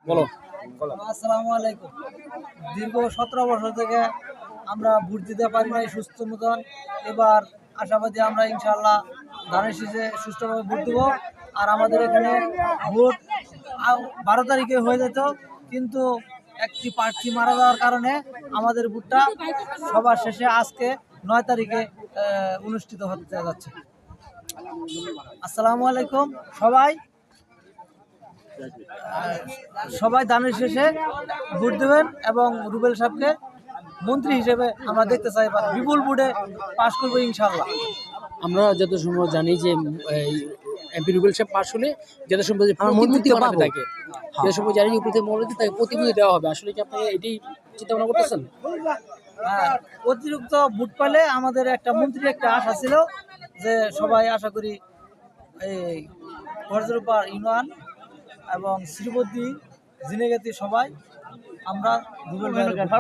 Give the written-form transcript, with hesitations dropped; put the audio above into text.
বলো। আসসালামু আলাইকুম। দীর্ঘ 17 বছর থেকে আমরা ভোট দিতে পারি নাই সুস্থ মতন। এবার আশাবাদী আমরা ইনশাআল্লাহ ধানের শীষে সুষ্ঠুভাবে ভোট দেবো। আর আমাদের এখানে ভোট 12 তারিখে হয়ে যেত, কিন্তু একটি প্রার্থী মারা যাওয়ার কারণে আমাদের ভোটটা সবার শেষে আজকে 9 তারিখে অনুষ্ঠিত হতে যাচ্ছে। আসসালামু আলাইকুম সবাই। সবাই দানের শেষে ভোট দেবেন এবং রুবেল সাহেবকে মন্ত্রী হিসেবে আমরা দেখতে চাই, বিপুল ভোটে পাশ করবো ইনশাআল্লাহ। আমরা যত সম্ভব জানি যে এমপি রুবেল সাহেব পাশ হলে যত সম্ভব যে প্রতিমূর্তি বানাবে তাকে, যত সম্ভব জানি উপরে মনোনীত তাকে প্রতিমূর্তি দেওয়া হবে। আসলে কি আপনারা এটাই চিন্তা ভাবনা করতেছেন? হ্যাঁ, অতিরিক্ত ভোট পেলে আমাদের একটা মন্ত্রীর একটা আশা ছিল, যে সবাই আশা করি এই ফরজরুপা ইউনিয়ন এবং শ্রীবদ্দী জিনেগাতি সবাই আমরা রুবেল ভাইয়ের